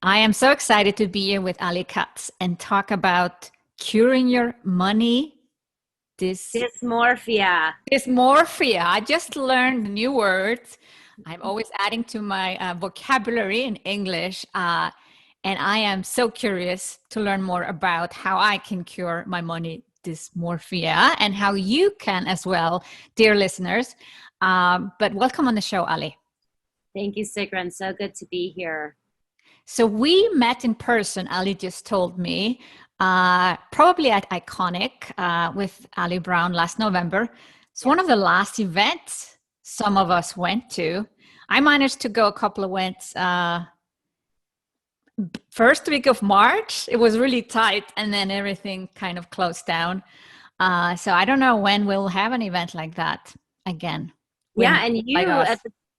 I am so excited to be here with Ali Katz and talk about curing your money Dysmorphia. dysmorphia. I just learned new words. I'm always adding to my vocabulary in English. And I am so curious to learn more about how I can cure my money dysmorphia and how you can as well, dear listeners. But welcome on the show, Ali. Thank you, Sigrun. So good to be here. So we met in person, Ali just told me, probably at Iconic with Ali Brown last November. It's one of the last events some of us went to. I managed to go a couple of events first week of March. It was really tight and then everything kind of closed down. So I don't know when we'll have an event like that again. Yeah, and like you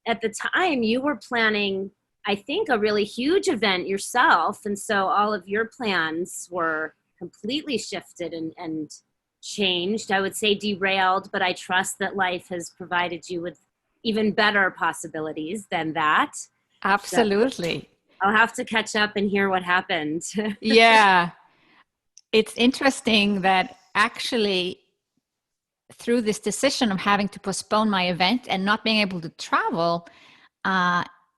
at the time you were planning, I think, a really huge event yourself, and so all of your plans were completely shifted and changed. I would say derailed, but I trust that life has provided you with even better possibilities than that. Absolutely. So I'll have to catch up and hear what happened. Yeah. It's interesting that actually through this decision of having to postpone my event and not being able to travel,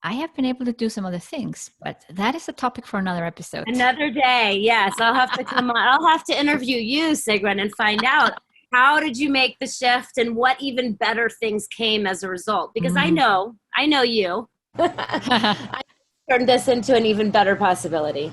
I have been able to do some other things, but that is a topic for another episode. Another day, yes. I'll have to come on. I'll have to interview you, Sigrun, and find out how did you make the shift and what even better things came as a result. Because I know you. I turned this into an even better possibility.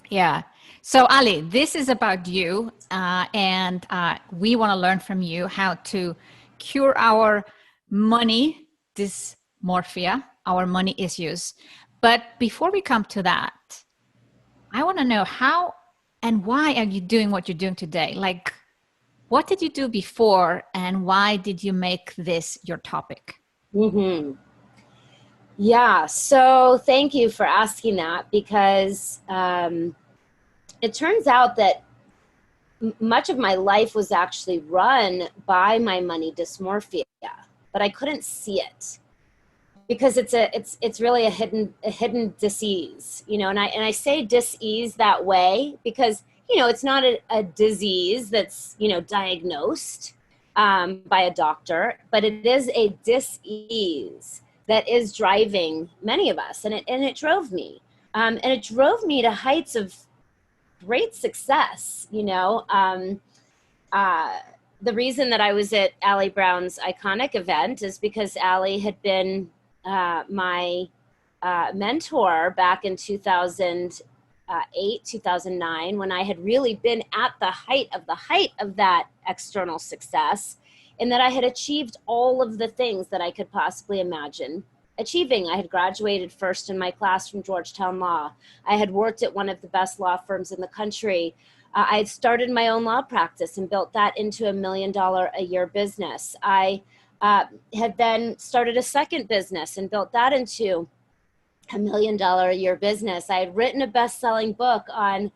Yeah. So Ali, this is about you, and we want to learn from you how to cure our money dysmorphia, our money issues. But before we come to that, I want to know how and why are you doing what you're doing today? Like, what did you do before and why did you make this your topic? Mm-hmm. Yeah, so thank you for asking that because it turns out that much of my life was actually run by my money dysmorphia, but I couldn't see it because it's really a hidden disease, you know. And I say dis-ease that way because, you know, it's not a disease that's, you know, diagnosed by a doctor, but it is a dis-ease that is driving many of us, and it drove me, and it drove me to heights of great success, you know. The reason that I was at Ali Brown's Iconic event is because Ali had been my mentor back in 2008, 2009, when I had really been at the height of that external success, and that I had achieved all of the things that I could possibly imagine achieving. I had graduated first in my class from Georgetown Law. I had worked at one of the best law firms in the country. I had started my own law practice and built that into $1 million a year business. I had then started a second business and built that into $1 million a year business. I had written a best-selling book on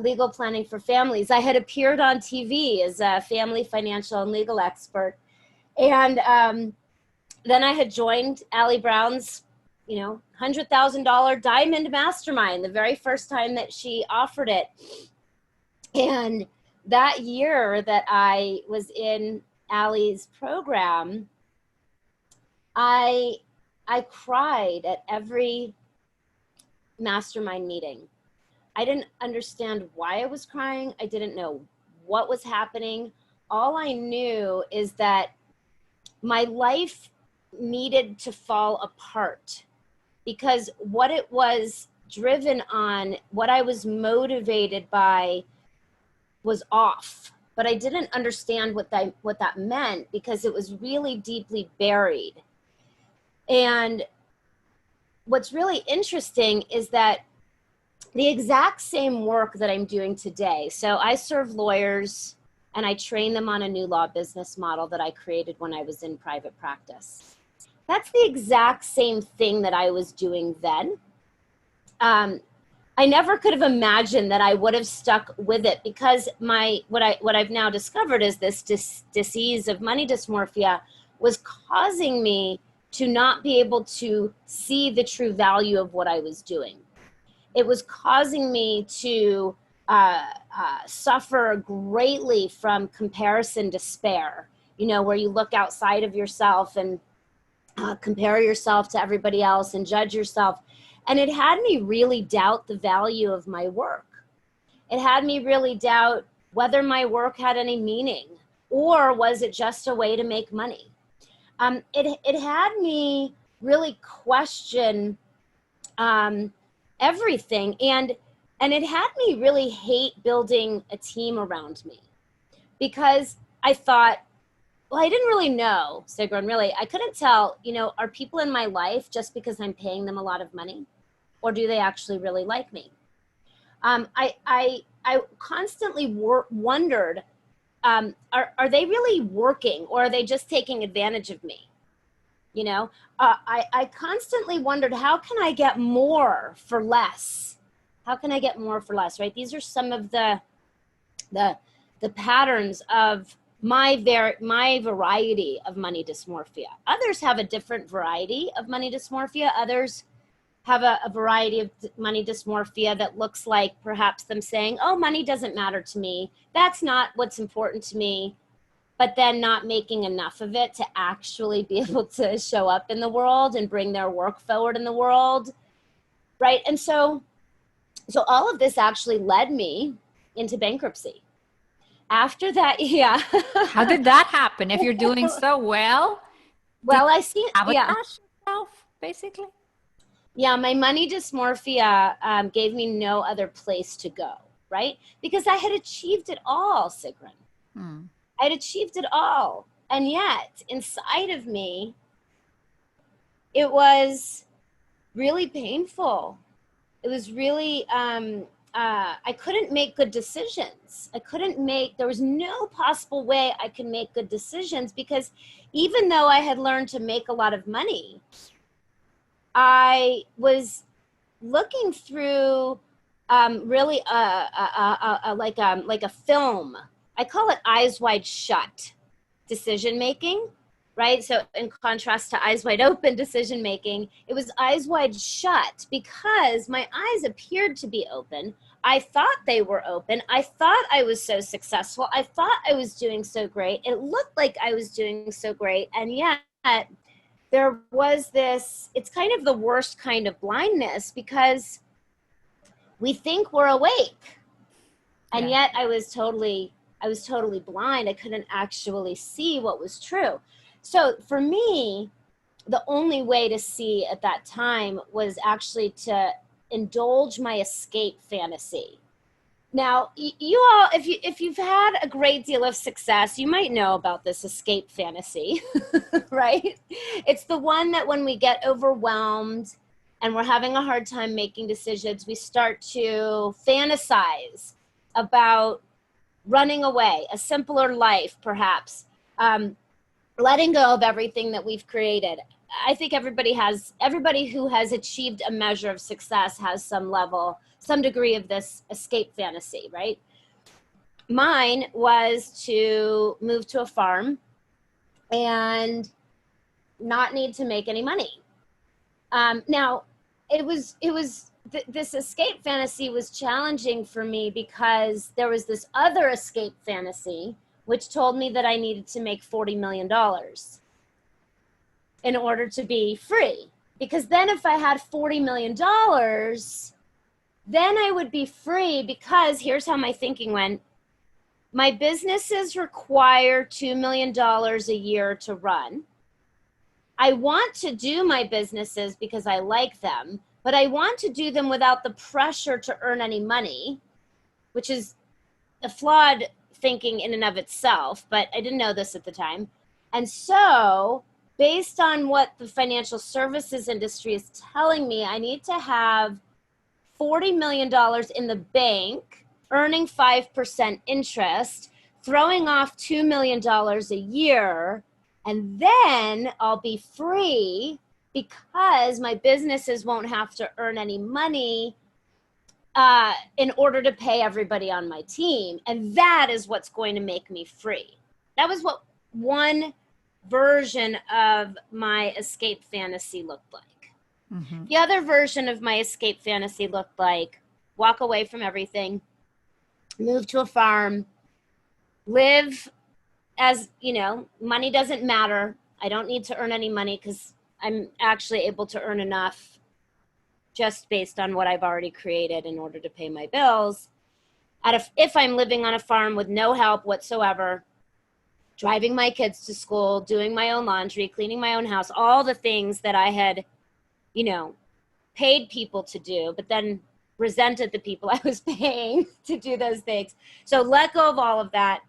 legal planning for families. I had appeared on TV as a family, financial, and legal expert. And then I had joined Ali Brown's, you know, $100,000 diamond mastermind the very first time that she offered it. And that year that I was in Ali's program, I cried at every mastermind meeting. I didn't understand why I was crying. I didn't know what was happening. All I knew is that my life needed to fall apart because what it was driven on, what I was motivated by was off. But I didn't understand what that meant because it was really deeply buried. And what's really interesting is that the exact same work that I'm doing today. So I serve lawyers and I train them on a new law business model that I created when I was in private practice. That's the exact same thing that I was doing then. I never could have imagined that I would have stuck with it because what I've now discovered is this disease of money dysmorphia was causing me to not be able to see the true value of what I was doing. It was causing me to suffer greatly from comparison despair, you know, where you look outside of yourself and compare yourself to everybody else and judge yourself. And it had me really doubt the value of my work. It had me really doubt whether my work had any meaning, or was it just a way to make money? It had me really question everything. And it had me really hate building a team around me, because I thought, well, I didn't really know, Sigrun, really. I couldn't tell, you know, are people in my life just because I'm paying them a lot of money, or do they actually really like me? I constantly wondered, are they really working, or are they just taking advantage of me? You know, I constantly wondered, how can I get more for less? How can I get more for less, right? These are some of the patterns of my variety of money dysmorphia. Others have a different variety of money dysmorphia. Others have a variety of money dysmorphia that looks like perhaps them saying, oh, money doesn't matter to me. That's not what's important to me. But then not making enough of it to actually be able to show up in the world and bring their work forward in the world, right? And so all of this actually led me into bankruptcy. After that, yeah. How did that happen? If you're doing so well, well, I see. Sabotage yourself, basically. Yeah, my money dysmorphia gave me no other place to go, right? Because I had achieved it all, Sigrun. I'd achieved it all. And yet, inside of me, it was really painful. It was really, I couldn't make good decisions. There was no possible way I could make good decisions, because even though I had learned to make a lot of money, I was looking through really like a film. I call it eyes wide shut decision making, right? So in contrast to eyes wide open decision making, it was eyes wide shut because my eyes appeared to be open. I thought they were open. I thought I was so successful. I thought I was doing so great. It looked like I was doing so great. And yet there was this, it's kind of the worst kind of blindness, because we think we're awake. And yet I was totally blind. I couldn't actually see what was true. So for me, the only way to see at that time was actually to indulge my escape fantasy. Now, you all, if you've had a great deal of success, you might know about this escape fantasy, right? It's the one that when we get overwhelmed and we're having a hard time making decisions, we start to fantasize about running away, a simpler life, perhaps, letting go of everything that we've created. I think everybody who has achieved a measure of success has some degree of this escape fantasy, right? Mine was to move to a farm and not need to make any money. Now, this escape fantasy was challenging for me because there was this other escape fantasy which told me that I needed to make $40 million in order to be free. Because then if I had $40 million, then I would be free, because here's how my thinking went. My businesses require $2 million a year to run. I want to do my businesses because I like them, but I want to do them without the pressure to earn any money, which is a flawed thinking in and of itself, but I didn't know this at the time. And so, based on what the financial services industry is telling me, I need to have $40 million in the bank, earning 5% interest, throwing off $2 million a year, and then I'll be free because my businesses won't have to earn any money in order to pay everybody on my team. And that is what's going to make me free. That was what one version of my escape fantasy looked like. Mm-hmm. The other version of my escape fantasy looked like walk away from everything, move to a farm, live as, you know, money doesn't matter. I don't need to earn any money because I'm actually able to earn enough just based on what I've already created in order to pay my bills. If I'm living on a farm with no help whatsoever, driving my kids to school, doing my own laundry, cleaning my own house, all the things that I had, you know, paid people to do, but then resented the people I was paying to do those things. So let go of all of that,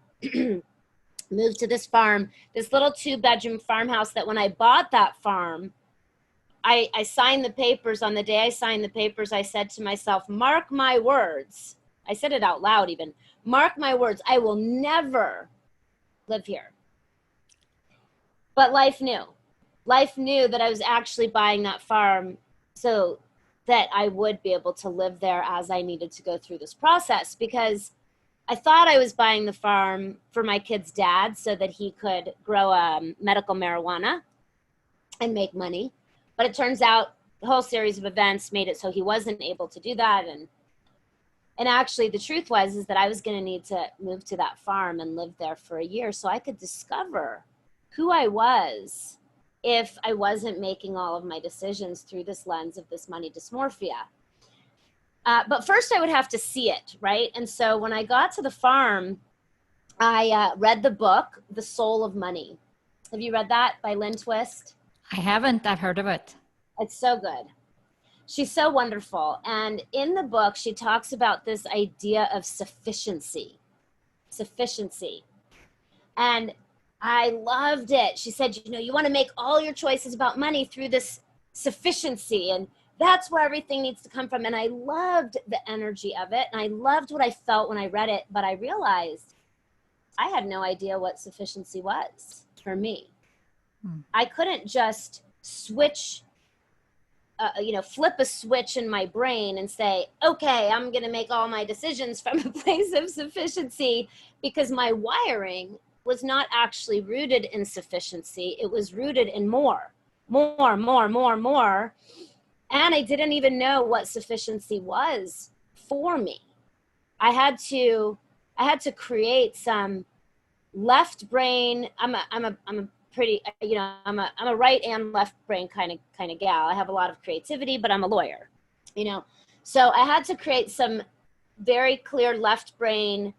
moved to this farm, this little 2-bedroom farmhouse that when I bought that farm, I signed the papers. On the day I signed the papers, I said to myself, mark my words. I said it out loud even. Mark my words, I will never live here. But life knew. Life knew that I was actually buying that farm so that I would be able to live there as I needed to go through this process, because I thought I was buying the farm for my kid's dad so that he could grow medical marijuana and make money. But it turns out the whole series of events made it so he wasn't able to do that. And actually the truth is that I was going to need to move to that farm and live there for a year so I could discover who I was if I wasn't making all of my decisions through this lens of this money dysmorphia. But first I would have to see it, right? And so when I got to the farm, I read the book, The Soul of Money. Have you read that by Lynn Twist? I haven't. I've heard of it. It's so good. She's so wonderful. And in the book, she talks about this idea of sufficiency. Sufficiency. And I loved it. She said, you know, you want to make all your choices about money through this sufficiency. And that's where everything needs to come from. And I loved the energy of it. And I loved what I felt when I read it. But I realized I had no idea what sufficiency was for me. I couldn't just switch, flip a switch in my brain and say, okay, I'm going to make all my decisions from a place of sufficiency, because my wiring was not actually rooted in sufficiency. It was rooted in more. And I didn't even know what sufficiency was for me. I had to create some left brain. I'm a right and left brain kind of gal. I have a lot of creativity, but I'm a lawyer, So I had to create some very clear left brain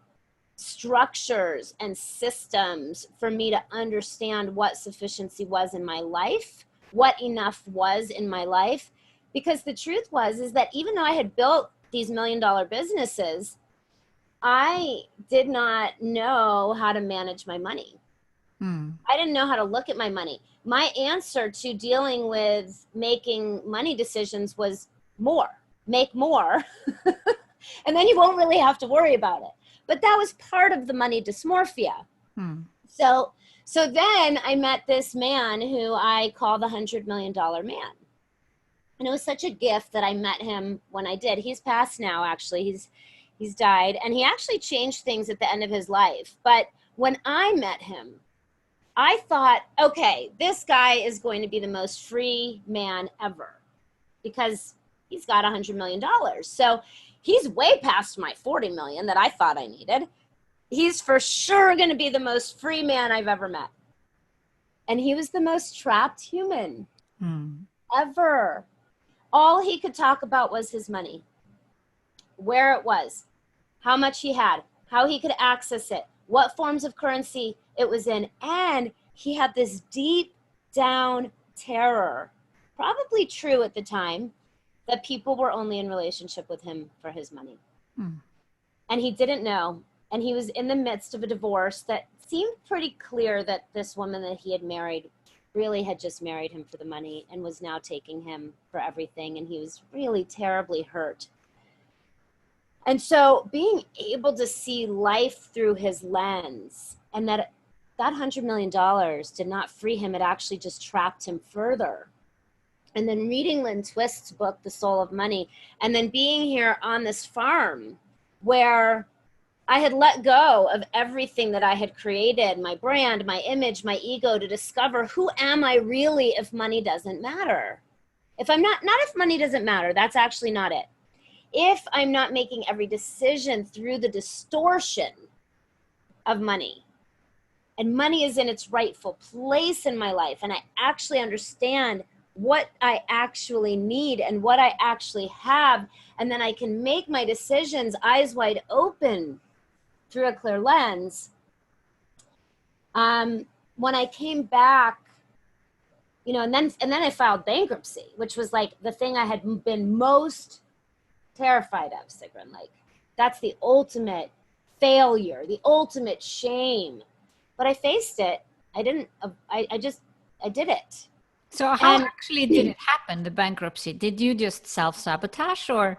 structures and systems for me to understand what sufficiency was in my life, what enough was in my life. Because the truth is that even though I had built these $1 million businesses, I did not know how to manage my money. I didn't know how to look at my money. My answer to dealing with making money decisions was make more, and then you won't really have to worry about it. But that was part of the money dysmorphia. So then I met this man who I call the $100 million man. And it was such a gift that I met him when I did. He's passed now, actually. He's died. And he actually changed things at the end of his life. But when I met him, I thought, okay, this guy is going to be the most free man ever because he's got $100 million. So he's way past my 40 million that I thought I needed. He's for sure going to be the most free man I've ever met. And he was the most trapped human ever. All he could talk about was his money, where it was, how much he had, how he could access it, what forms of currency it was in. And he had this deep down terror, probably true at the time, that people were only in relationship with him for his money. And he didn't know. And he was in the midst of a divorce that seemed pretty clear that this woman that he had married really had just married him for the money and was now taking him for everything. And he was really terribly hurt. And so being able to see life through his lens, and that $100 million did not free him, it actually just trapped him further. And then reading Lynn Twist's book, The Soul of Money, and then being here on this farm where I had let go of everything that I had created, my brand, my image, my ego, to discover who am I really if money doesn't matter? If I'm not if money doesn't matter, that's actually not it. If I'm not making every decision through the distortion of money, and money is in its rightful place in my life, and I actually understand what I actually need and what I actually have, and then I can make my decisions eyes wide open through a clear lens. When I came back, you know, and then I filed bankruptcy, which was like the thing I had been most terrified of, Sigrun. Like, that's the ultimate failure, the ultimate shame. But I faced it. I did it. So how actually did it happen, the bankruptcy? Did you just self-sabotage, or?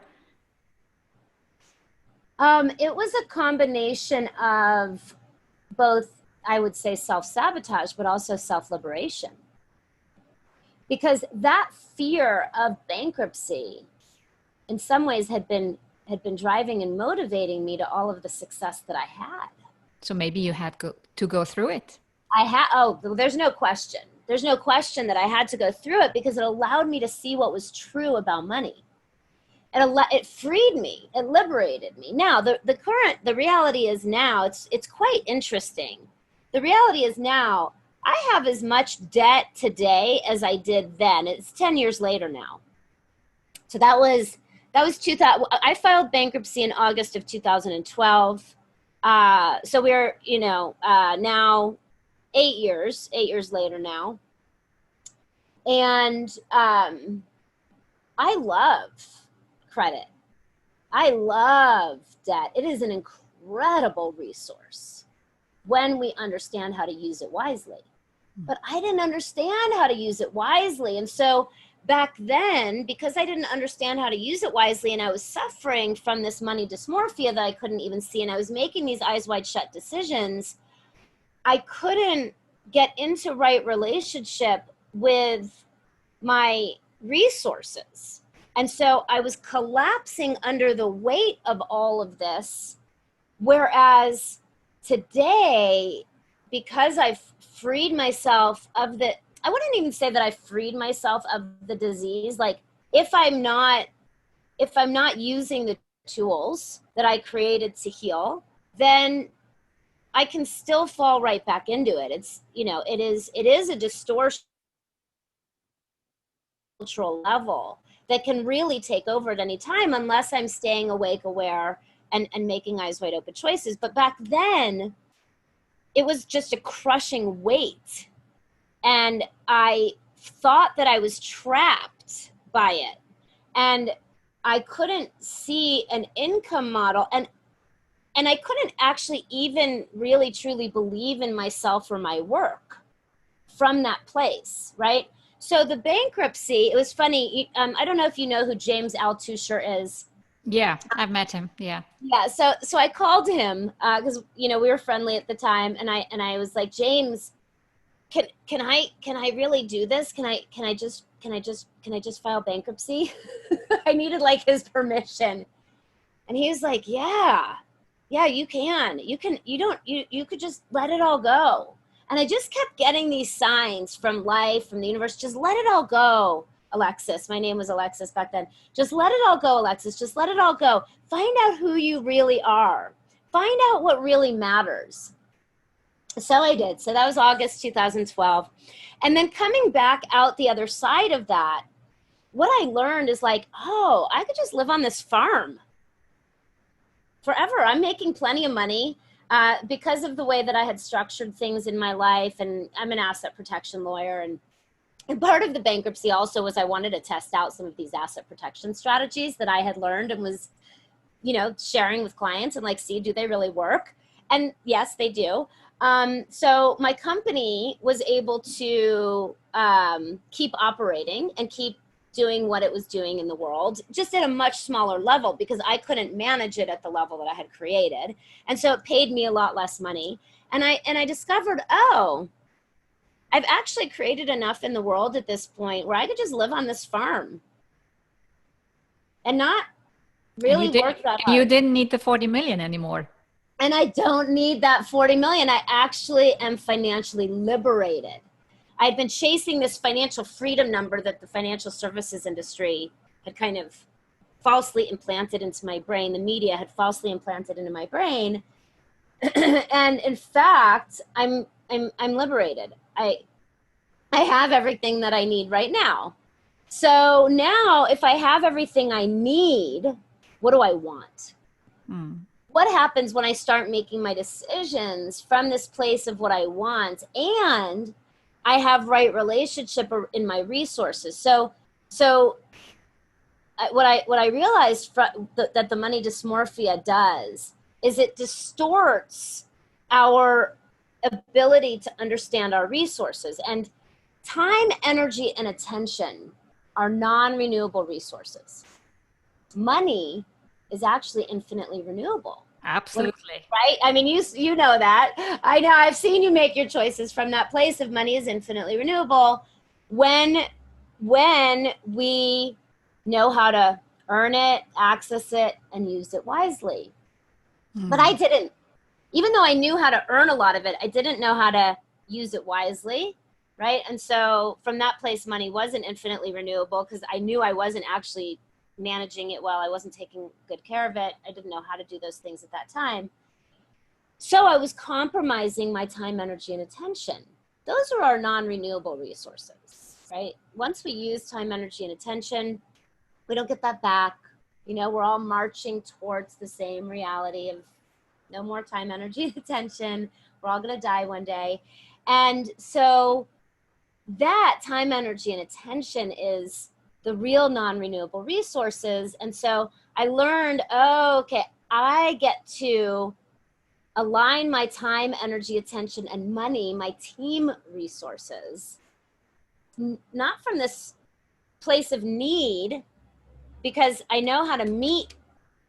It was a combination of both, I would say, self-sabotage, but also self-liberation. Because that fear of bankruptcy in some ways had been driving and motivating me to all of the success that I had. So maybe you had to go through it. There's no question. There's no question that I had to go through it, because it allowed me to see what was true about money. It freed me. It liberated me. Now, the reality is now, it's quite interesting. The reality is now, I have as much debt today as I did then. It's 10 years later now. So that was 2000. I filed bankruptcy in August of 2012. So we're, now 8 years later now. And I love credit. I love debt. It is an incredible resource when we understand how to use it wisely. But I didn't understand how to use it wisely. And so back then, because I didn't understand how to use it wisely, and I was suffering from this money dysmorphia that I couldn't even see, and I was making these eyes wide shut decisions, I couldn't get into right relationship with my resources. And so I was collapsing under the weight of all of this. Whereas today, because I've freed myself of I wouldn't even say that I freed myself of the disease. Like, if I'm not using the tools that I created to heal, then I can still fall right back into it. It's, it is a distortion cultural level that can really take over at any time, unless I'm staying awake, aware, and making eyes wide open choices. But back then, it was just a crushing weight. And I thought that I was trapped by it. And I couldn't see an income model. And I couldn't actually even really truly believe in myself or my work from that place, right? So the bankruptcy, it was funny. I don't know if you know who James Altucher is. Yeah, I've met him. Yeah. Yeah. So I called him because we were friendly at the time, and I was like, James, can I really do this? Can I just file bankruptcy? I needed like his permission, and he was like, yeah, you can. You could just let it all go. And I just kept getting these signs from life, from the universe. Just let it all go, Alexis. My name was Alexis back then. Just let it all go, Alexis. Just let it all go. Find out who you really are. Find out what really matters. So I did. So that was August 2012. And then coming back out the other side of that, what I learned is like, oh, I could just live on this farm forever. I'm making plenty of money. Because of the way that I had structured things in my life, and I'm an asset protection lawyer, and part of the bankruptcy also was I wanted to test out some of these asset protection strategies that I had learned and was, sharing with clients and like, see, do they really work? And yes, they do. So my company was able to keep operating and keep doing what it was doing in the world, just at a much smaller level, because I couldn't manage it at the level that I had created. And so it paid me a lot less money. And I discovered, oh, I've actually created enough in the world at this point where I could just live on this farm and not really work that hard. You didn't need the 40 million anymore. And I don't need that 40 million. I actually am financially liberated. I'd been chasing this financial freedom number that the financial services industry had kind of falsely implanted into my brain. The media had falsely implanted into my brain. And in fact, I'm liberated. I have everything that I need right now. So now if I have everything I need, what do I want? What happens when I start making my decisions from this place of what I want and I have right relationship in my resources? So what I realized that the money dysmorphia does is it distorts our ability to understand our resources. And time, energy, and attention are non-renewable resources. Money is actually infinitely renewable. Absolutely. Right? I mean, you know that. I know, I've seen you make your choices from that place of money is infinitely renewable when we know how to earn it, access it, and use it wisely. But I didn't. Even though I knew how to earn a lot of it, I didn't know how to use it wisely, right? And so from that place, money wasn't infinitely renewable because I knew I wasn't actually managing it well. I wasn't taking good care of it. I didn't know how to do those things at that time. So I was compromising my time, energy, and attention. Those are our non-renewable resources, right? Once we use time, energy, and attention, we don't get that back. You know, we're all marching towards the same reality of no more time, energy, and attention. We're all going to die one day. And so that time, energy, and attention is the real non-renewable resources. And so I learned, okay, I get to align my time, energy, attention, and money, my team resources, not from this place of need, because I know how to meet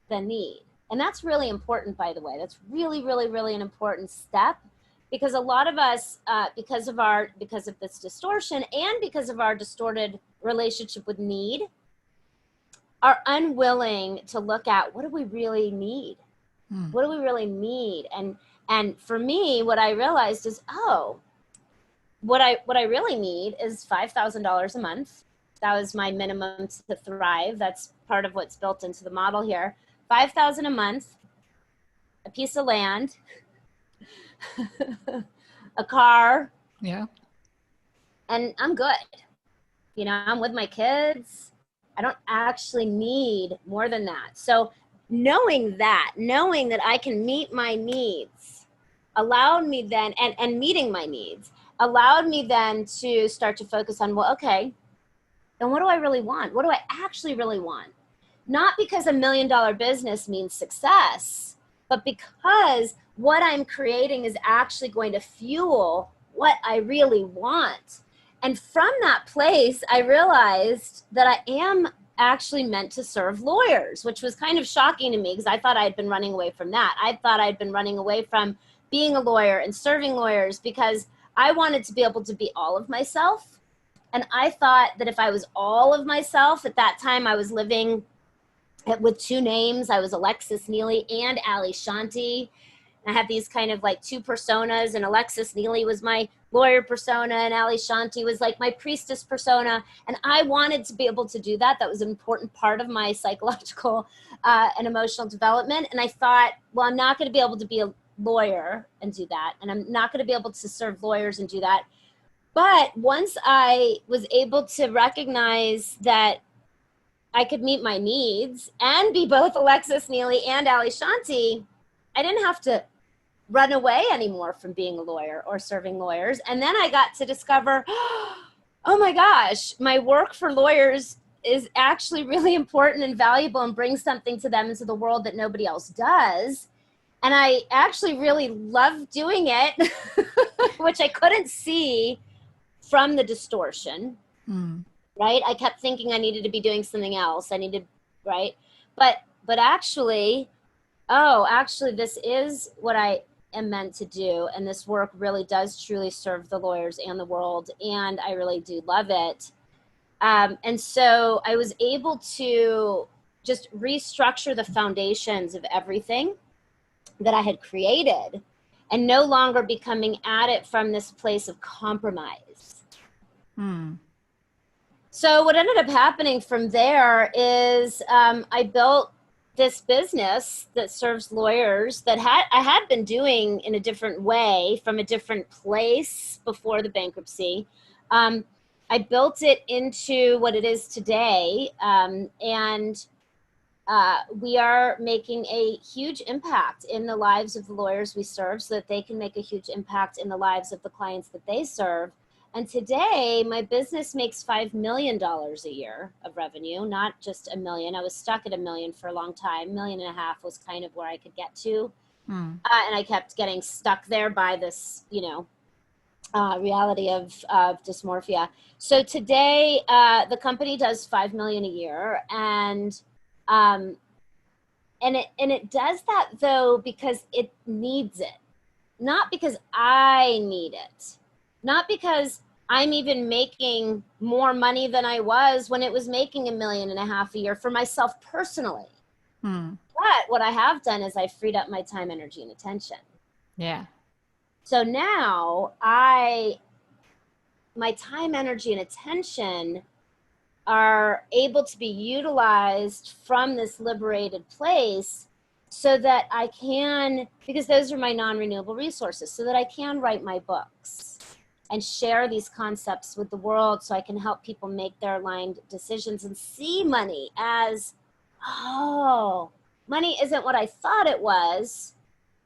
the need. And that's really important, by the way. That's really, really, really an important step, because a lot of us, because of this distortion and because of our distorted relationship with need, are unwilling to look at what do we really need? What do we really need? And for me, what I realized is, what I really need is $5,000 a month. That was my minimum to thrive. That's part of what's built into the model here. $5,000 a month, a piece of land, a car. Yeah. And I'm good. You know, I'm with my kids. I don't actually need more than that. So knowing that I can meet my needs allowed me then, and meeting my needs allowed me then to start to focus on, well, okay, then what do I really want? What do I actually really want? Not because $1 million business means success, but because what I'm creating is actually going to fuel what I really want. And from that place, I realized that I am actually meant to serve lawyers, which was kind of shocking to me because I thought I had been running away from that. I thought I'd been running away from being a lawyer and serving lawyers because I wanted to be able to be all of myself. And I thought that if I was all of myself, at that time I was living with two names. I was Alexis Neely and Ali Shanti. I had these kind of like two personas, and Alexis Neely was my lawyer persona and Ali Shanti was like my priestess persona. And I wanted to be able to do that. That was an important part of my psychological and emotional development. And I thought, well, I'm not going to be able to be a lawyer and do that. And I'm not going to be able to serve lawyers and do that. But once I was able to recognize that I could meet my needs and be both Alexis Neely and Ali Shanti, I didn't have to run away anymore from being a lawyer or serving lawyers. And then I got to discover, oh my gosh, my work for lawyers is actually really important and valuable and brings something to them into the world that nobody else does. And I actually really love doing it, which I couldn't see from the distortion, right? I kept thinking I needed to be doing something else. Right? But actually, this is what I am meant to do. And this work really does truly serve the lawyers and the world. And I really do love it. And so I was able to just restructure the foundations of everything that I had created and no longer be coming at it from this place of compromise. Hmm. So what ended up happening from there is I built this business that serves lawyers that I had been doing in a different way from a different place before the bankruptcy. I built it into what it is today, and we are making a huge impact in the lives of the lawyers we serve so that they can make a huge impact in the lives of the clients that they serve. And today, my business makes $5 million a year of revenue, not just a million. I was stuck at a million for a long time. $1.5 million was kind of where I could get to. Hmm. And I kept getting stuck there by this, reality of dysmorphia. So today, the company does $5 million a year. Um, and it does that though because it needs it, not because I need it, not because I'm even making more money than I was when it was making $1.5 million a year for myself personally. Hmm. But what I have done is I freed up my time, energy, and attention. Yeah. So now my time, energy, and attention are able to be utilized from this liberated place so that I can, because those are my non-renewable resources, so that I can write my books and share these concepts with the world so I can help people make their aligned decisions and see money as, oh, money isn't what I thought it was.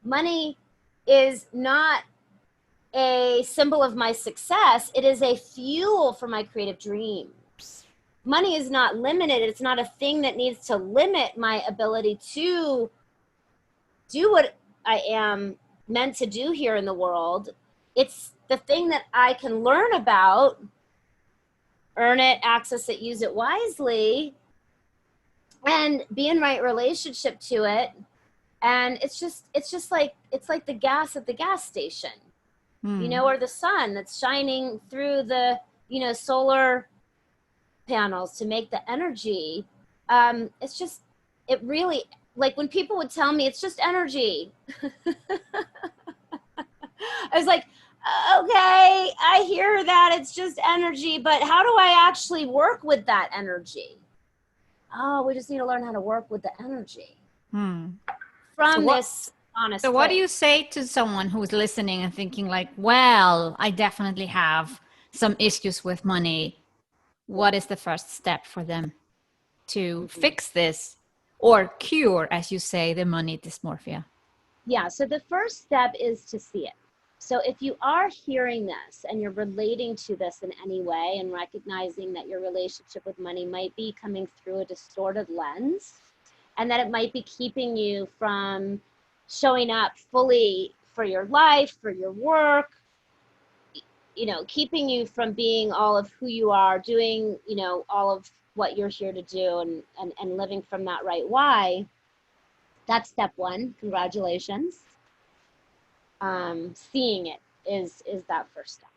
Money is not a symbol of my success. It is a fuel for my creative dreams. Money is not limited. It's not a thing that needs to limit my ability to do what I am meant to do here in the world. It's the thing that I can learn about, earn it, access it, use it wisely, and be in right relationship to it. And it's like the gas at the gas station, Hmm. or the sun that's shining through the, solar panels to make the energy. It really, like when people would tell me it's just energy, I was like, okay, I hear that it's just energy, but how do I actually work with that energy? Oh, we just need to learn how to work with the energy Hmm. from this honest So what do place. you say to someone who's listening and thinking like, well, I definitely have some issues with money. What is the first step for them to fix this or cure, as you say, the money dysmorphia? Yeah, so the first step is to see it. So if you are hearing this and you're relating to this in any way and recognizing that your relationship with money might be coming through a distorted lens and that it might be keeping you from showing up fully for your life, for your work, keeping you from being all of who you are, doing, all of what you're here to do and living from that right why, that's step one. Congratulations. Seeing it is that first step.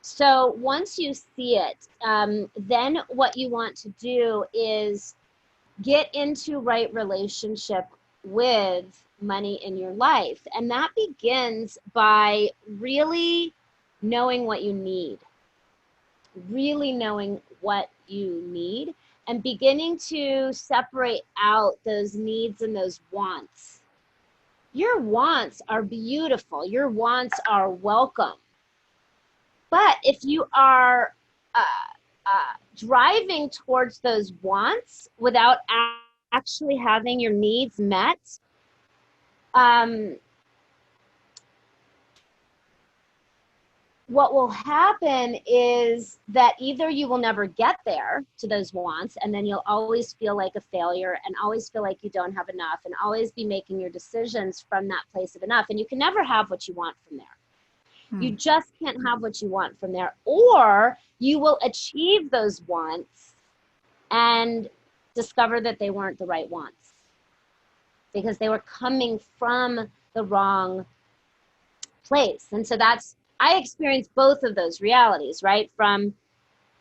So once you see it, then what you want to do is get into right relationship with money in your life. And that begins by really knowing what you need, and beginning to separate out those needs and those wants. Your wants are beautiful. Your wants are welcome. But if you are driving towards those wants without actually having your needs met, what will happen is that either you will never get there to those wants, and then you'll always feel like a failure and always feel like you don't have enough and always be making your decisions from that place of enough. And you can never have what you want from there. You just can't have what you want from there. Or you will achieve those wants and discover that they weren't the right wants because they were coming from the wrong place. And so I experienced both of those realities, right? From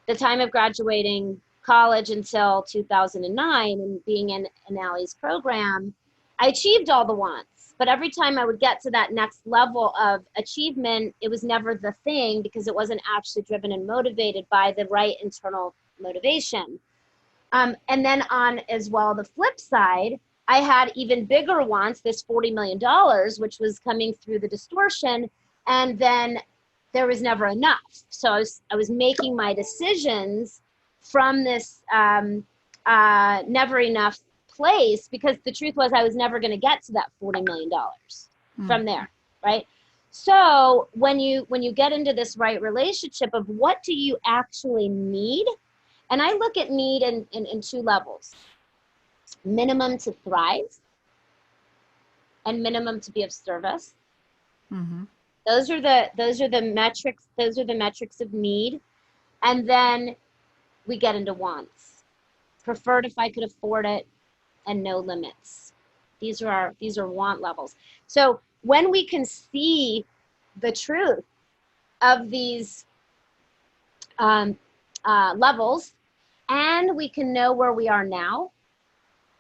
the time of graduating college until 2009 and being in Allie's program, I achieved all the wants, but every time I would get to that next level of achievement, it was never the thing because it wasn't actually driven and motivated by the right internal motivation. And then on as well, the flip side, I had even bigger wants, this $40 million, which was coming through the distortion. And then there was never enough. So I was making my decisions from this never enough place, because the truth was I was never going to get to that $40 million from there, right? So when you get into this right relationship of what do you actually need, and I look at need in two levels: minimum to thrive and minimum to be of service. Mm-hmm. Those are the metrics. Those are the metrics of need, and then we get into wants. Preferred if I could afford it, and no limits. These are want levels. So when we can see the truth of these levels, and we can know where we are now,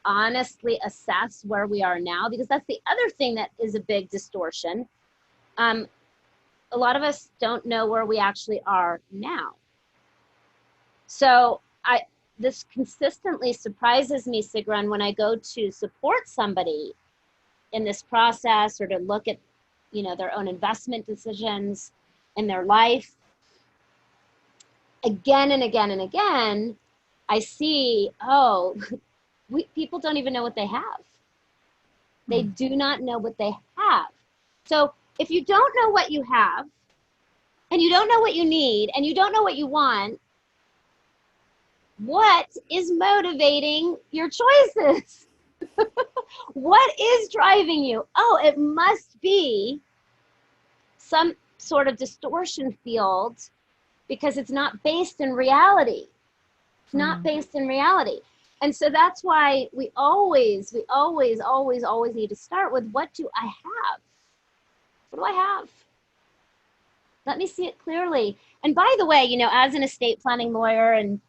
honestly assess where we are now, because that's the other thing that is a big distortion. A lot of us don't know where we actually are now. So this consistently surprises me, Sigrun, when I go to support somebody in this process, or to look at, their own investment decisions in their life. Again and again and again, I see, people don't even know what they have. They do not know what they have. So if you don't know what you have, and you don't know what you need, and you don't know what you want, what is motivating your choices? What is driving you? Oh, it must be some sort of distortion field, because it's not based in reality. It's not based in reality. And so that's why we always need to start with, what do I have? What do I have? Let me see it clearly. And by the way, as an estate planning lawyer, and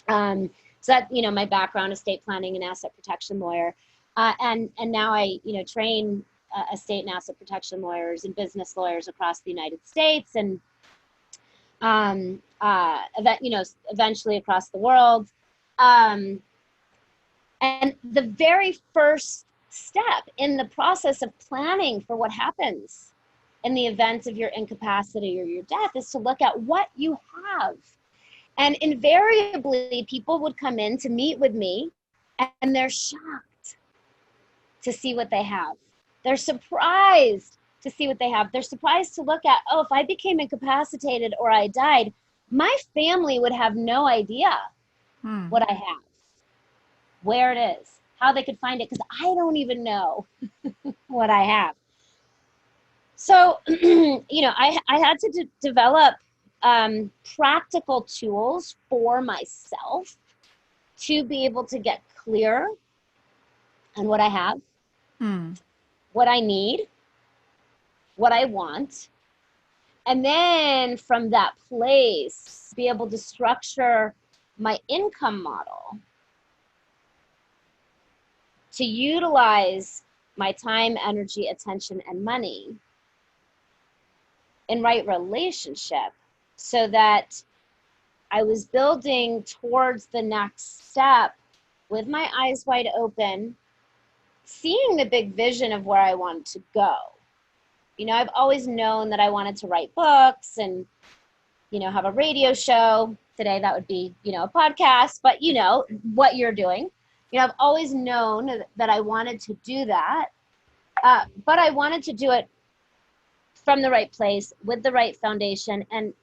so that, my background, estate planning and asset protection lawyer, and now I, train estate and asset protection lawyers and business lawyers across the United States, and eventually across the world. And the very first step in the process of planning for what happens in the event of your incapacity or your death is to look at what you have. And invariably, people would come in to meet with me, and they're shocked to see what they have. They're surprised to see what they have. They're surprised to look at, if I became incapacitated or I died, my family would have no idea what I have, where it is, how they could find it, because I don't even know what I have. So, I had to develop practical tools for myself to be able to get clear on what I have, what I need, what I want, and then from that place, be able to structure my income model to utilize my time, energy, attention, and money in right relationship, so that I was building towards the next step with my eyes wide open, seeing the big vision of where I wanted to go. I've always known that I wanted to write books and, have a radio show. Today that would be, a podcast, but what you're doing. I've always known that I wanted to do that, but I wanted to do it from the right place with the right foundation. And,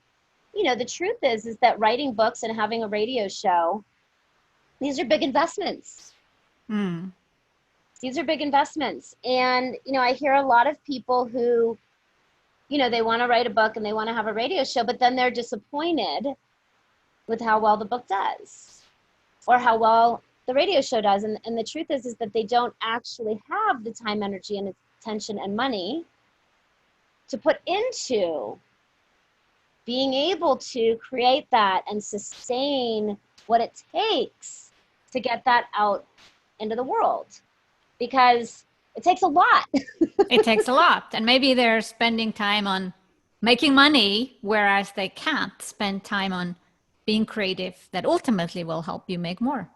the truth is that writing books and having a radio show, these are big investments. These are big investments. And, I hear a lot of people who, they want to write a book and they want to have a radio show, but then they're disappointed with how well the book does or how well the radio show does. And the truth is that they don't actually have the time, energy, and attention and money to put into being able to create that and sustain what it takes to get that out into the world. Because It takes a lot. It takes a lot. And maybe they're spending time on making money, whereas they can't spend time on being creative that ultimately will help you make more.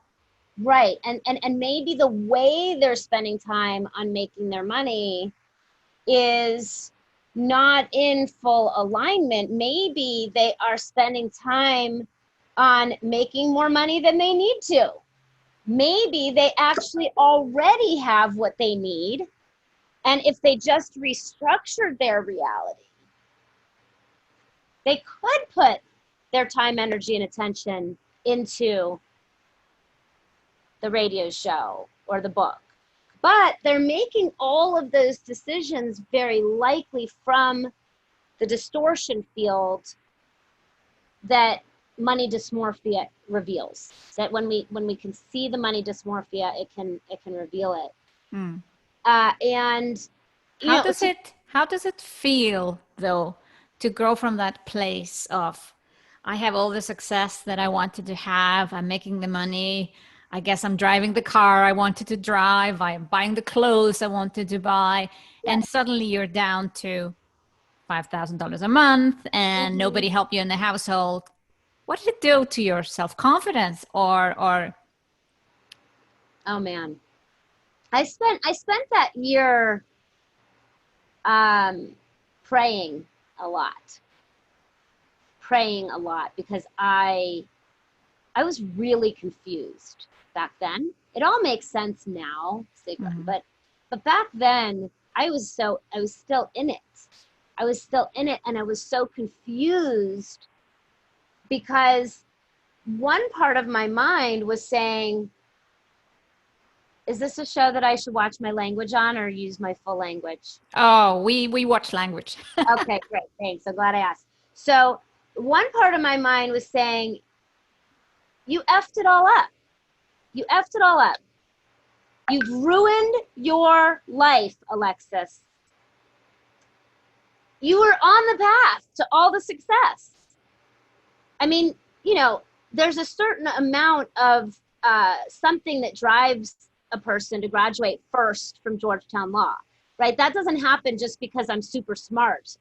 Right. And maybe the way they're spending time on making their money is not in full alignment. Maybe they are spending time on making more money than they need to. Maybe they actually already have what they need. And if they just restructured their reality, they could put their time, energy, and attention into the radio show or the book. But they're making all of those decisions very likely from the distortion field that money dysmorphia reveals. That when we can see the money dysmorphia, it can reveal it. Mm. And how does it feel though to grow from that place of, I have all the success that I wanted to have, I'm making the money, I guess I'm driving the car I wanted to drive, I'm buying the clothes I wanted to buy, and suddenly you're down to $5,000 a month and nobody helped you in the household. What did it do to your self-confidence or? Oh man, I spent that year praying a lot because I was really confused back then. It all makes sense now, Sigrun, but back then I was still in it. I was still in it, and I was so confused because one part of my mind was saying, is this a show that I should watch my language on or use my full language? Oh, we watch language. Okay, great. Thanks. I'm glad I asked. So one part of my mind was saying, you effed it all up. You effed it all up. You've ruined your life, Alexis. You were on the path to all the success. I mean, there's a certain amount of something that drives a person to graduate first from Georgetown Law, right? That doesn't happen just because I'm super smart.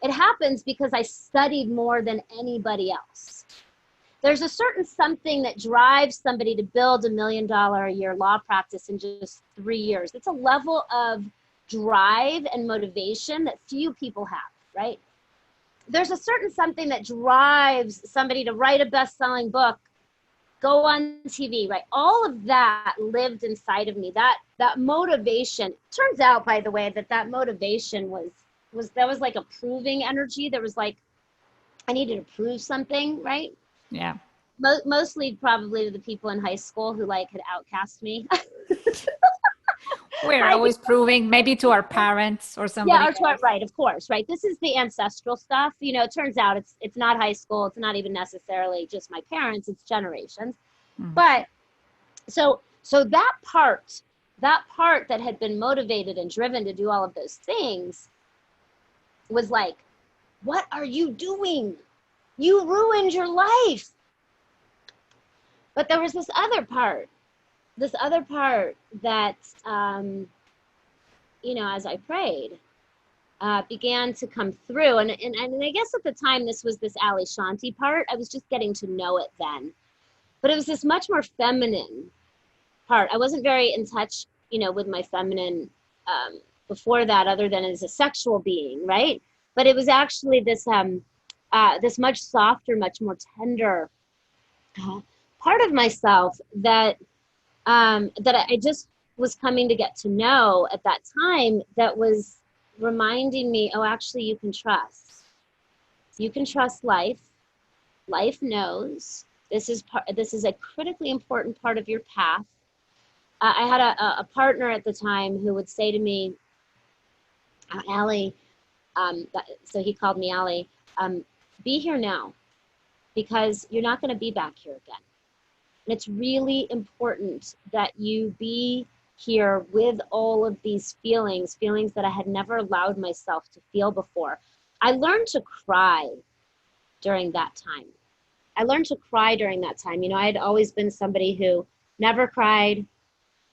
It happens because I studied more than anybody else. There's a certain something that drives somebody to build $1 million a year law practice in just 3 years. It's a level of drive and motivation that few people have, right? There's a certain something that drives somebody to write a best-selling book, go on TV, right? All of that lived inside of me. That motivation. Turns out, by the way, that motivation was like a proving energy. There was like, I needed to prove something, right? Yeah. Mostly probably to the people in high school who had outcast me. We're always proving, maybe to our parents or somebody. Yeah, or to our, right, of course, right. This is the ancestral stuff. It turns out it's not high school. It's not even necessarily just my parents. It's generations. But so that part that had been motivated and driven to do all of those things was like, what are you doing? You ruined your life. But there was this other part that, as I prayed, began to come through. And I guess at the time, this was this Ali Shanti part. I was just getting to know it then. But it was this much more feminine part. I wasn't very in touch, with my feminine before that, other than as a sexual being, right? But it was actually this this much softer, much more tender part of myself that I just was coming to get to know at that time, that was reminding me, oh, actually, you can trust. You can trust life. Life knows. This is a critically important part of your path. I had a partner at the time who would say to me, Allie, so he called me Allie, be here now, because you're not going to be back here again. And it's really important that you be here with all of these feelings that I had never allowed myself to feel before. I learned to cry during that time. I had always been somebody who never cried,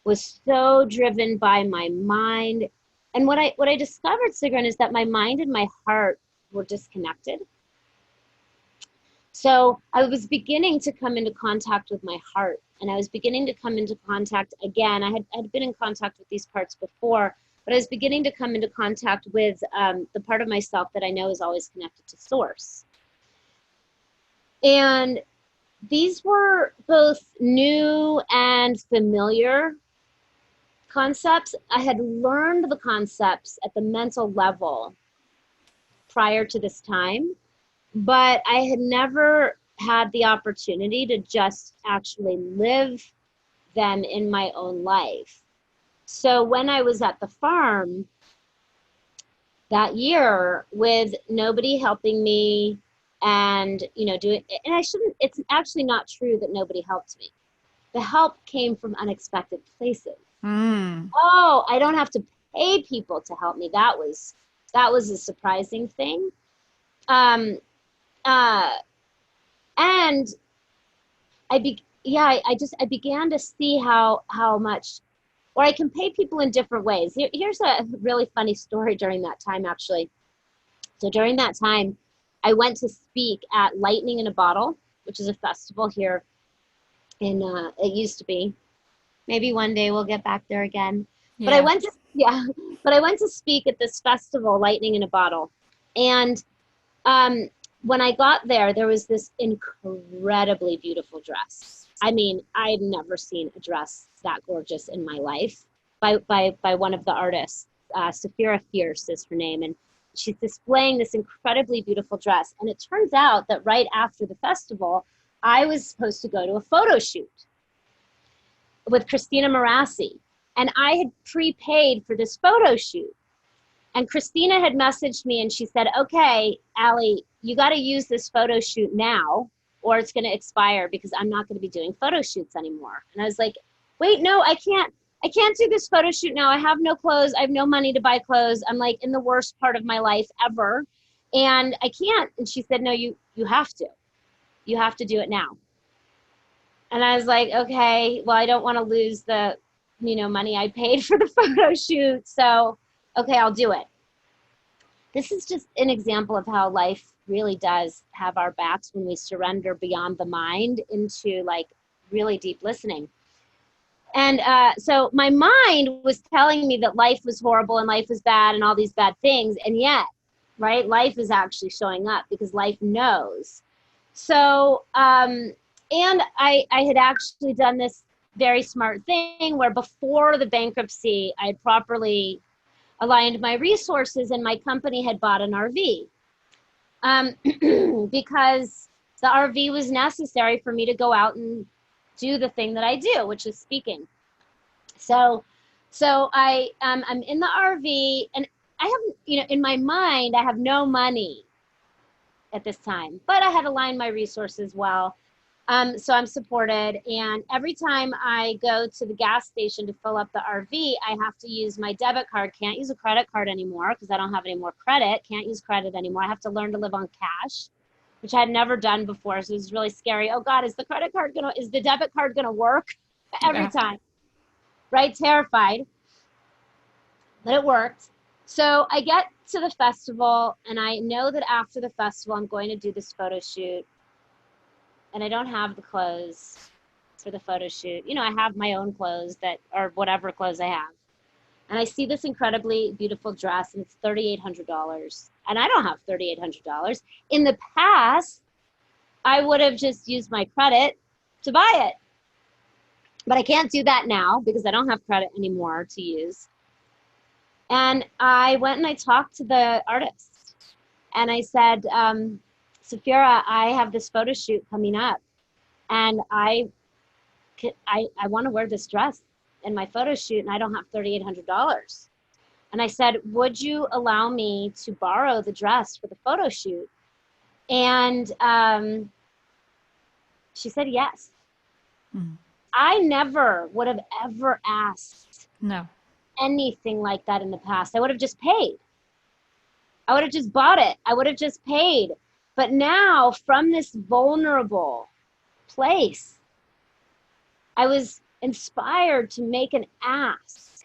was so driven by my mind. And what I discovered, Sigrun, is that my mind and my heart were disconnected. So I was beginning to come into contact with my heart, and I was beginning to come into contact again. I had been in contact with these parts before, but I was beginning to come into contact with the part of myself that I know is always connected to source. And these were both new and familiar concepts. I had learned the concepts at the mental level prior to this time, but I had never had the opportunity to just actually live them in my own life. So when I was at the farm that year with nobody helping me and, doing, and it's actually not true that nobody helped me. The help came from unexpected places. Oh, I don't have to pay people to help me. That was a surprising thing. And I began to see how much, or I can pay people in different ways. Here's a really funny story during that time, actually. So during that time, I went to speak at Lightning in a Bottle, which is a festival here in, it used to be. Maybe one day we'll get back there again. Yeah. But I went to speak at this festival, Lightning in a Bottle. And when I got there, there was this incredibly beautiful dress. I mean, I'd never seen a dress that gorgeous in my life by one of the artists. Saphira Fierce is her name. And she's displaying this incredibly beautiful dress. And it turns out that right after the festival, I was supposed to go to a photo shoot with Christina Marassi. And I had prepaid for this photo shoot. And Christina had messaged me and she said, okay, Allie, you got to use this photo shoot now or it's going to expire because I'm not going to be doing photo shoots anymore. And I was like, wait, no, I can't do this photo shoot now. I have no clothes. I have no money to buy clothes. I'm like in the worst part of my life ever. And I can't. And she said, no, you have to. You have to do it now. And I was like, okay, well, I don't want to lose the, money I paid for the photo shoot. So, okay, I'll do it. This is just an example of how life really does have our backs when we surrender beyond the mind into like really deep listening. And so my mind was telling me that life was horrible and life was bad and all these bad things. And yet, right, life is actually showing up because life knows. So, and I had actually done this very smart thing where before the bankruptcy, I had properly aligned my resources and my company had bought an RV because the RV was necessary for me to go out and do the thing that I do, which is speaking. So I'm in the RV and I haven't, in my mind, I have no money at this time, but I had aligned my resources well. So I'm supported. And every time I go to the gas station to fill up the RV, I have to use my debit card. Can't use a credit card anymore because I don't have any more credit. Can't use credit anymore. I have to learn to live on cash, which I had never done before. So it was really scary. Oh God, is the debit card gonna work? Every time, right? Terrified, but it worked. So I get to the festival and I know that after the festival, I'm going to do this photo shoot. And I don't have the clothes for the photo shoot. I have my own clothes or whatever clothes I have. And I see this incredibly beautiful dress and it's $3,800. And I don't have $3,800. In the past, I would have just used my credit to buy it. But I can't do that now because I don't have credit anymore to use. And I went and I talked to the artist and I said, Saphira, I have this photo shoot coming up and I want to wear this dress in my photo shoot and I don't have $3,800. And I said, would you allow me to borrow the dress for the photo shoot? And she said yes. Mm. I never would have ever asked anything like that in the past. I would have just paid. I would have just bought it. I would have just paid. But now, from this vulnerable place, I was inspired to make an ask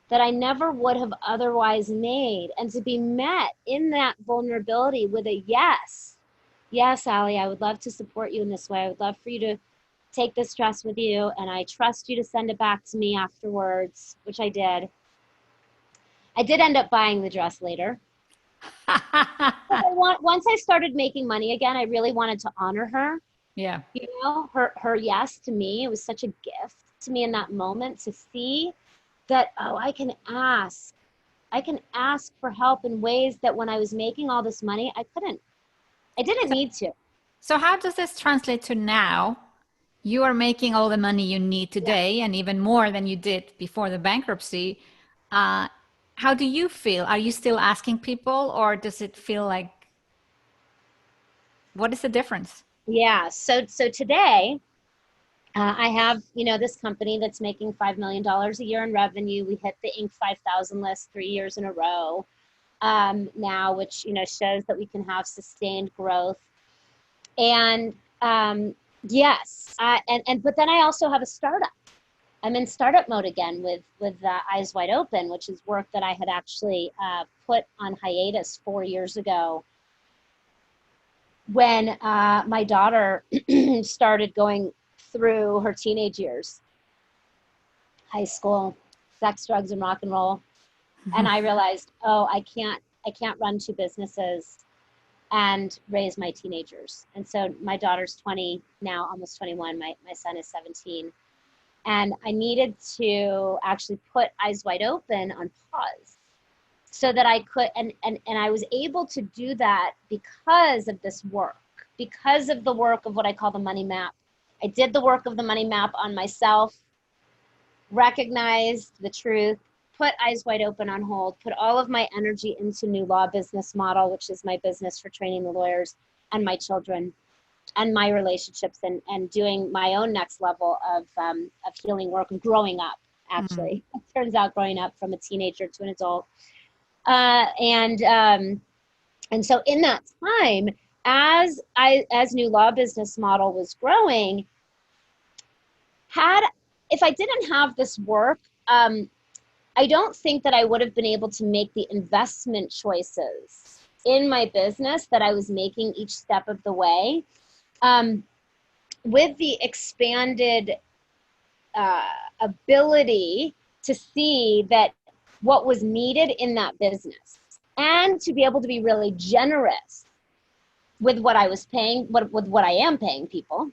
that I never would have otherwise made, and to be met in that vulnerability with a yes. Yes, Allie, I would love to support you in this way. I would love for you to take this dress with you, and I trust you to send it back to me afterwards, which I did. I did end up buying the dress later. Once I started making money again, I really wanted to honor her. Yeah. You know, her yes to me, it was such a gift to me in that moment to see that, oh, I can ask for help in ways that when I was making all this money, I didn't need to. So how does this translate to now? You are making all the money you need today, and even more than you did before the bankruptcy. How do you feel? Are you still asking people, or does it feel like, what is the difference? Yeah. So today, I have, this company that's making $5 million a year in revenue. We hit the Inc. 5000 list 3 years in a row now, which, shows that we can have sustained growth. And yes, but then I also have a startup. I'm in startup mode again with Eyes Wide Open, which is work that I had actually put on hiatus 4 years ago when my daughter started going through her teenage years, high school, sex, drugs, and rock and roll. And I realized, oh, I can't run two businesses and raise my teenagers. And so my daughter's 20 now, almost 21. My son is 17. And I needed to actually put Eyes Wide Open on pause so that I could, and I was able to do that because of this work, because of the work of what I call the money map. I did the work of the money map on myself, recognized the truth, put Eyes Wide Open on hold, put all of my energy into New Law Business Model, which is my business for training the lawyers and my children and my relationships, and doing my own next level of healing work and growing up, actually. It turns out growing up from a teenager to an adult. And so in that time, as New Law Business Model was growing, if I didn't have this work, I don't think that I would have been able to make the investment choices in my business that I was making each step of the way. With the expanded ability to see that what was needed in that business, and to be able to be really generous with what I was paying, with what I am paying people,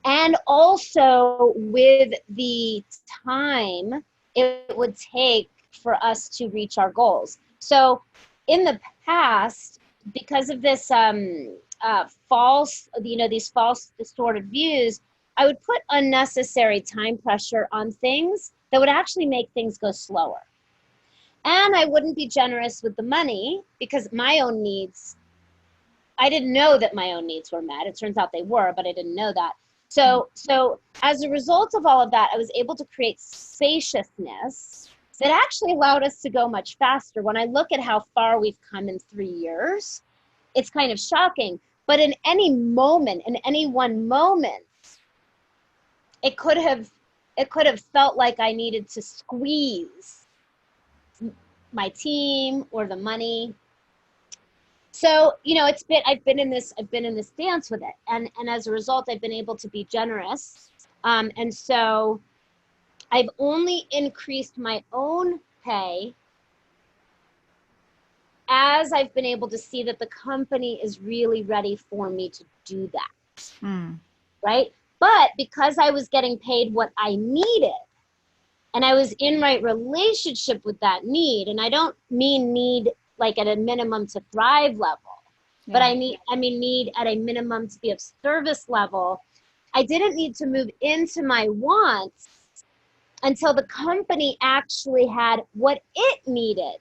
and also with the time it would take for us to reach our goals. So in the past, because of this false, these false distorted views, I would put unnecessary time pressure on things that would actually make things go slower. And I wouldn't be generous with the money because my own needs, I didn't know that my own needs were met. It turns out they were, but I didn't know that. So as a result of all of that, I was able to create spaciousness that actually allowed us to go much faster. When I look at how far we've come in 3 years, it's kind of shocking. But in any moment, in any one moment, it could have felt like I needed to squeeze my team or the money. So, I've been in this dance with it. And as a result, I've been able to be generous. And so I've only increased my own pay as I've been able to see that the company is really ready for me to do that. Right? But because I was getting paid what I needed, and I was in right relationship with that need, and I don't mean need like at a minimum to thrive level, but I mean need at a minimum to be of service level. I didn't need to move into my wants until the company actually had what it needed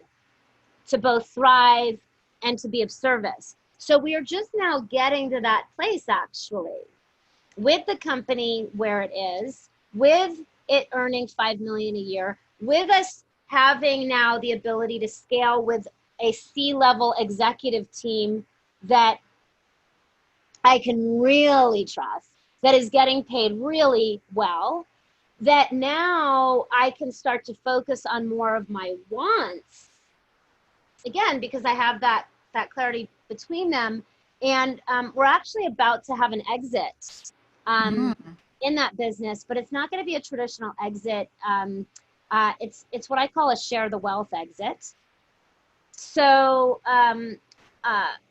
to both thrive and to be of service. So we are just now getting to that place, actually, with the company where it is, with it earning $5 million a year, with us having now the ability to scale with a C-level executive team that I can really trust, that is getting paid really well, that now I can start to focus on more of my wants. Again, because I have that clarity between them. And we're actually about to have an exit in that business, but it's not going to be a traditional exit. It's what I call a share the wealth exit. So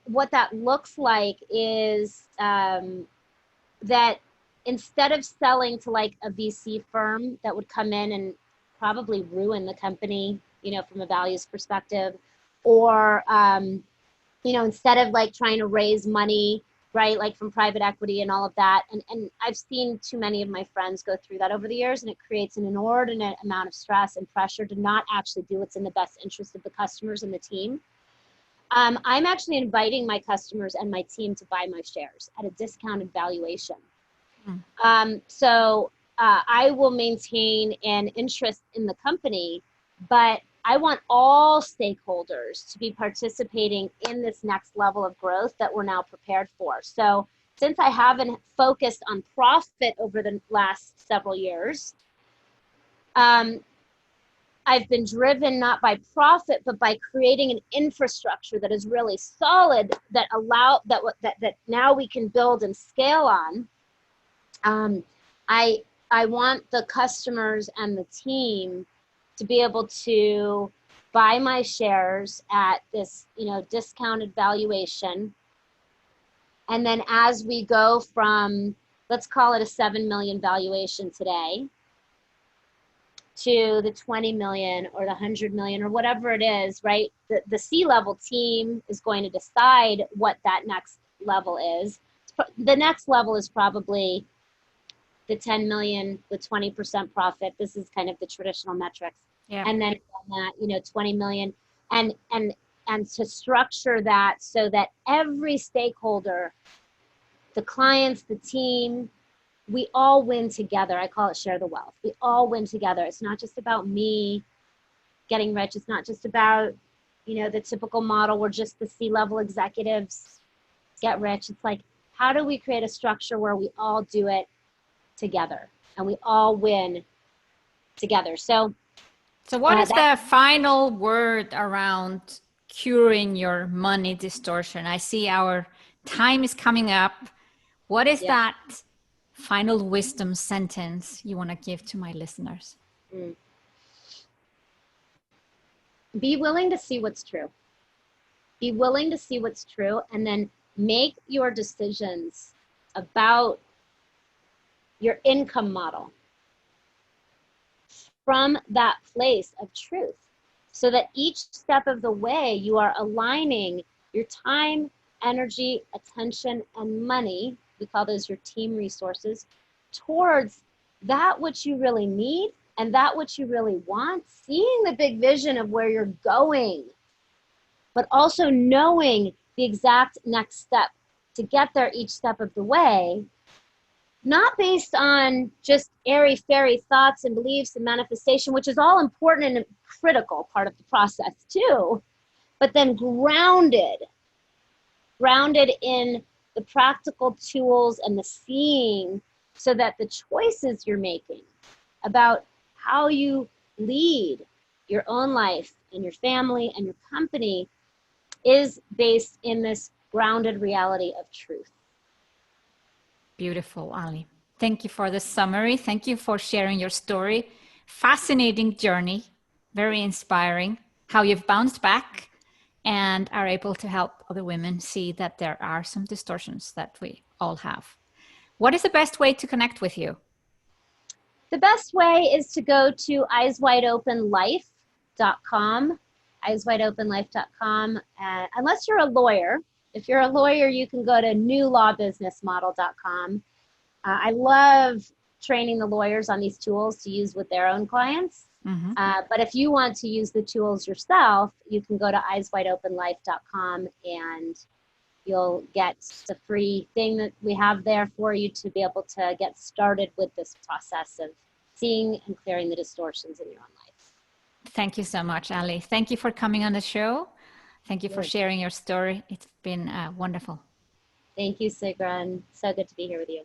what that looks like is that instead of selling to like a VC firm that would come in and probably ruin the company, you know, from a values perspective, or, you know, instead of like trying to raise money, right, like from private equity and all of that. And I've seen too many of my friends go through that over the years, and it creates an inordinate amount of stress and pressure to not actually do what's in the best interest of the customers and the team. I'm actually inviting my customers and my team to buy my shares at a discounted valuation. So I will maintain an interest in the company, but I want all stakeholders to be participating in this next level of growth that we're now prepared for. So since I haven't focused on profit over the last several years, I've been driven not by profit, but by creating an infrastructure that is really solid, that now we can build and scale on. I want the customers and the team to be able to buy my shares at this, you know, discounted valuation. And then as we go from, let's call it a 7 million valuation today, to the 20 million or the 100 million or whatever it is, right? The C-level team is going to decide what that next level is. The next level is probably the 10 million with 20% profit. This is kind of the traditional metrics. Yeah. And then that, you know, 20 million, and to structure that so that every stakeholder, the clients, the team, we all win together. I call it share the wealth. We all win together. It's not just about me getting rich. It's not just about, you know, the typical model where just the C-level executives get rich. It's like, how do we create a structure where we all do it together and we all win together? So what is the final word around curing your money distortion? I see our time is coming up. What is that final wisdom sentence you want to give to my listeners? Be willing to see what's true. Be willing to see what's true, and then make your decisions about your income model from that place of truth, so that each step of the way you are aligning your time, energy, attention, and money, we call those your team resources, towards that which you really need and that which you really want, seeing the big vision of where you're going, but also knowing the exact next step to get there each step of the way, not based on just airy-fairy thoughts and beliefs and manifestation, which is all important and a critical part of the process too, but then grounded in the practical tools and the seeing, so that the choices you're making about how you lead your own life and your family and your company is based in this grounded reality of truth. Beautiful, Ali. Thank you for the summary. Thank you for sharing your story. Fascinating journey, very inspiring, how you've bounced back and are able to help other women see that there are some distortions that we all have. What is the best way to connect with you? The best way is to go to eyeswideopenlife.com, eyeswideopenlife.com. Unless you're a lawyer. If you're a lawyer, you can go to newlawbusinessmodel.com. I love training the lawyers on these tools to use with their own clients. Mm-hmm. But if you want to use the tools yourself, you can go to eyeswideopenlife.com and you'll get the free thing that we have there for you to be able to get started with this process of seeing and clearing the distortions in your own life. Thank you so much, Ali. Thank you for coming on the show. Thank you for sharing your story. It's been wonderful. Thank you, Sigrun. So good to be here with you.